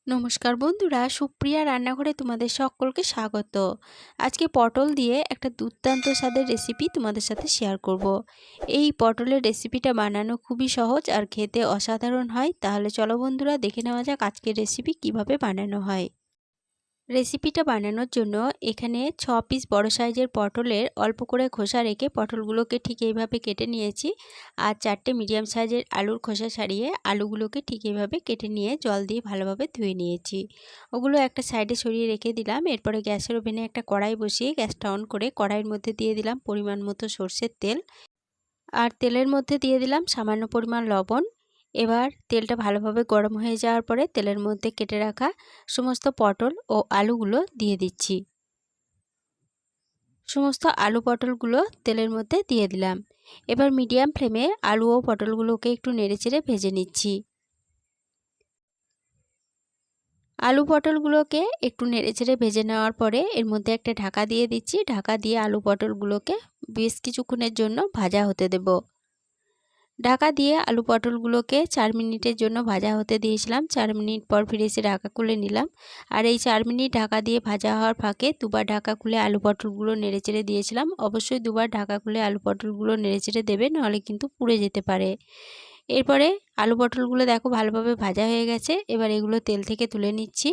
নমস্কার বন্ধুরা, সুপ্রিয়া রান্নাঘরে তোমাদের সকলকে স্বাগত। আজকে পটল দিয়ে একটা দুর্দান্ত স্বাদের রেসিপি তোমাদের সাথে শেয়ার করব। এই পটলের রেসিপিটা বানানো খুবই সহজ আর খেতে অসাধারণ হয়। তাহলে চলো বন্ধুরা, দেখে নেওয়া যাক আজকের রেসিপি কিভাবে বানানো হয়। রেসিপিটা বানানোর জন্য এখানে 6 পিস বড় সাইজের পটলের অল্প করে খোসা রেখে পটলগুলোকে ঠিক এইভাবে কেটে নিয়েছি। আর 4টে মিডিয়াম সাইজের আলুর খোসা ছাড়িয়ে আলুগুলোকে ঠিক এইভাবে কেটে নিয়ে জল দিয়ে ভালোভাবে ধুয়ে নিয়েছি। ওগুলো একটা সাইডে সরিয়ে রেখে দিলাম। এরপরে গ্যাসের ওভেনে একটা কড়াই বসিয়ে গ্যাসটা অন করে কড়াইয়ের মধ্যে দিয়ে দিলাম পরিমাণ মতো সরষের তেল। আর তেলের মধ্যে দিয়ে দিলাম সামান্য পরিমাণ লবণ। এবার তেলটা ভালোভাবে গরম হয়ে যাওয়ার পরে তেলের মধ্যে কেটে রাখা সমস্ত পটল ও আলুগুলো দিয়ে দিচ্ছি। সমস্ত আলু পটলগুলো তেলের মধ্যে দিয়ে দিলাম। এবার মিডিয়াম ফ্লেমে আলু ও পটলগুলোকে একটু নেড়েচেড়ে ভেজে নিচ্ছি। আলু পটলগুলোকে একটু নেড়েচেড়ে ভেজে নেওয়ার পরে এর মধ্যে একটা ঢাকা দিয়ে দিচ্ছি। ঢাকা দিয়ে আলু পটলগুলোকে বেশ কিছুক্ষণের জন্য ভাজা হতে দেব। ঢাকা দিয়ে আলু পটলগুলোকে 4 মিনিটের জন্য ভাজা হতে দিয়েছিলাম। 4 মিনিট পর ফিরে এসে ঢাকা খুলে নিলাম। আর এই 4 মিনিট ঢাকা দিয়ে ভাজা হওয়ার ফাঁকে দুবার ঢাকা খুলে আলু পটলগুলো নেড়েচেড়ে দিয়েছিলাম। অবশ্যই দুবার ঢাকা খুলে আলু পটলগুলো নেড়েচেড়ে দেবে, নাহলে কিন্তু পুড়ে যেতে পারে। এরপরে আলু পটলগুলো দেখো ভালোভাবে ভাজা হয়ে গেছে। এবার এগুলো তেল থেকে তুলে নিচ্ছি।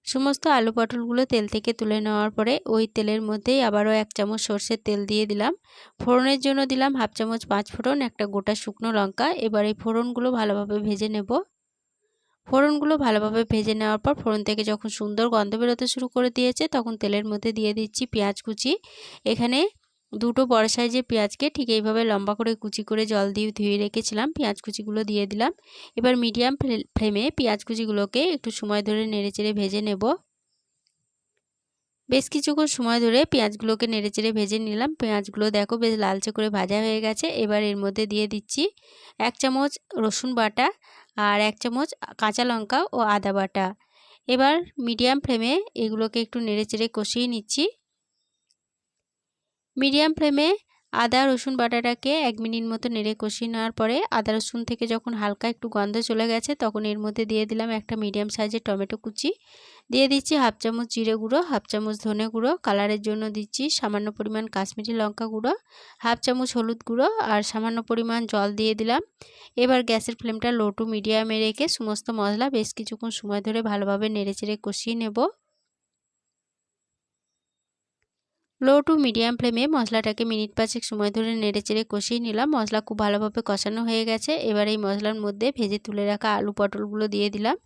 সমস্ত আলু পটলগুলো তেল থেকে তুলে নেওয়ার পরে ওই তেলের মধ্যেই আবারও 1 চামচ সরষের তেল দিয়ে দিলাম। ফোড়নের জন্য দিলাম 1/2 চামচ 5 ফোড়ন, একটা গোটা শুকনো লঙ্কা। এবার এই ফোড়নগুলো ভালোভাবে ভেজে নেব। ফোড়নগুলো ভালোভাবে ভেজে নেওয়ার পর ফোড়ন থেকে যখন সুন্দর গন্ধ বেরোতে শুরু করে দিয়েছে, তখন তেলের মধ্যে দিয়ে দিচ্ছি পেঁয়াজ কুচি। এখানে দুটো বড় সাইজের পেঁয়াজকে ঠিক এইভাবে লম্বা করে কুচি করে জল দিয়ে ধুয়ে রেখেছিলাম। পেঁয়াজ কুচিগুলো দিয়ে দিলাম। এবার মিডিয়াম ফ্লেমে পেঁয়াজ কুচিগুলোকে একটু সময় ধরে নেড়েচেড়ে ভেজে নেব। বেশ কিছুক্ষণ সময় ধরে পেঁয়াজগুলোকে নেড়েচেড়ে ভেজে নিলাম। পেঁয়াজগুলো দেখো বেশ লালচে করে ভাজা হয়ে গেছে। এবার এর মধ্যে দিয়ে দিচ্ছি 1 চামচ রসুন বাটা আর 1 চামচ কাঁচা লঙ্কা ও আদা বাটা। এবার মিডিয়াম ফ্লেমে এগুলোকে একটু নেড়েচেড়ে কষিয়ে নিচ্ছি। মিডিয়াম ফ্লেমে আদা রসুন বাটাটাকে 1 মিনিট মতো নেড়ে কষিয়ে নেওয়ার পরে আদা রসুন থেকে যখন হালকা একটু গন্ধ চলে গেছে, তখন এর মধ্যে দিয়ে দিলাম একটা মিডিয়াম সাইজের টমেটো কুচি। দিয়ে দিচ্ছি 1/2 চামচ জিরে গুঁড়ো, 1/2 চামচ ধনে গুঁড়ো, কালারের জন্য দিচ্ছি সামান্য পরিমাণ কাশ্মীরি লঙ্কা গুঁড়ো, 1/2 চামচ হলুদ গুঁড়ো আর সামান্য পরিমাণ জল দিয়ে দিলাম। এবার গ্যাসের ফ্লেমটা লো টু মিডিয়ামে রেখে সমস্ত মশলা বেশ কিছুক্ষণ সময় ধরে ভালোভাবে নেড়েচেড়ে কষিয়ে নেব। লো টু মিডিয়াম ফ্লেমে মশলাটাকে মিনিট 5 সময় ধরে নেড়েচেড়ে কষিয়ে নিলাম। মশলা খুব ভালোভাবে কষানো হয়ে গেছে। এবার এই মশলার মধ্যে ভেজে তুলে রাখা আলু পটলগুলো দিয়ে দিলাম।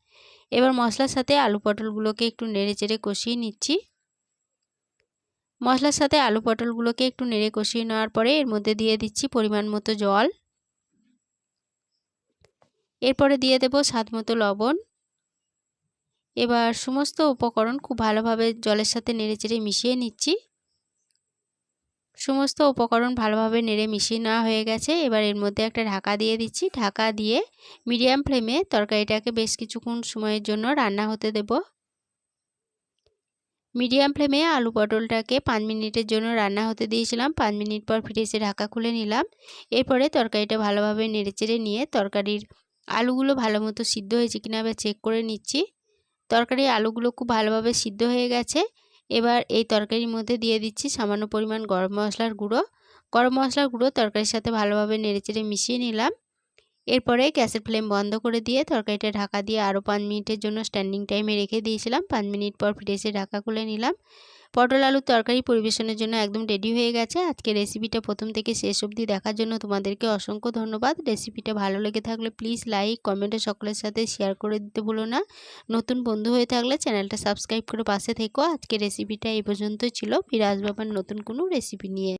এবার মশলার সাথে আলু পটলগুলোকে একটু নেড়েচেড়ে কষিয়ে নিচ্ছি। মশলার সাথে আলু পটলগুলোকে একটু নেড়ে কষিয়ে নেওয়ার পরে এর মধ্যে দিয়ে দিচ্ছি পরিমাণ মতো জল। এরপরে দিয়ে দেব স্বাদ মতো লবণ। এবার সমস্ত উপকরণ খুব ভালোভাবে জলের সাথে নেড়েচেড়ে মিশিয়ে নিচ্ছি। সমস্ত উপকরণ ভালোভাবে নেড়ে মিশিয়ে নেওয়া হয়ে গেছে। এবার এর মধ্যে একটা ঢাকা দিয়ে দিচ্ছি। ঢাকা দিয়ে মিডিয়াম ফ্লেমে তরকারিটাকে বেশ কিছুক্ষণ সময়ের জন্য রান্না হতে দেব। মিডিয়াম ফ্লেমে আলু পটলটাকে 5 মিনিটের জন্য রান্না হতে দিয়েছিলাম। 5 মিনিট পর ফিরে এসে ঢাকা খুলে নিলাম। এরপরে তরকারিটা ভালোভাবে নেড়েচেড়ে নিয়ে তরকারির আলুগুলো ভালো মতো সিদ্ধ হয়েছে কিনা এবার চেক করে নিচ্ছি। তরকারির আলুগুলো খুব ভালোভাবে সিদ্ধ হয়ে গেছে। এবার এই তরকারির মধ্যে দিয়ে দিচ্ছি সামান্য পরিমাণ গরম মশলার গুঁড়ো। গরম মশলার গুঁড়ো তরকারির সাথে ভালোভাবে নেড়েচেড়ে মিশিয়ে নিলাম। এরপরে গ্যাসের ফ্লেম বন্ধ করে দিয়ে তরকারিটা ঢাকা দিয়ে আরও 5 মিনিটের জন্য স্ট্যান্ডিং টাইমে রেখে দিয়েছিলাম। 5 মিনিট পর ফিরে এসে ঢাকা খুলে নিলাম। পটল আলুর তরকারি পরিবেশনের জন্য একদম রেডি হয়ে গেছে। আজকে রেসিপিটা প্রথম থেকে শেষ অবধি দেখার জন্য তোমাদেরকে অসংখ্য ধন্যবাদ। রেসিপিটা ভালো লেগে থাকলে প্লিজ লাইক কমেন্টে সকলের সাথে শেয়ার করে দিতে ভুলো না। নতুন বন্ধু হয়ে থাকলে চ্যানেলটা সাবস্ক্রাইব করে পাশে থেকো। আজকে রেসিপিটা এই পর্যন্তই ছিল। ফিরে আসবো আবার নতুন কোনো রেসিপি নিয়ে।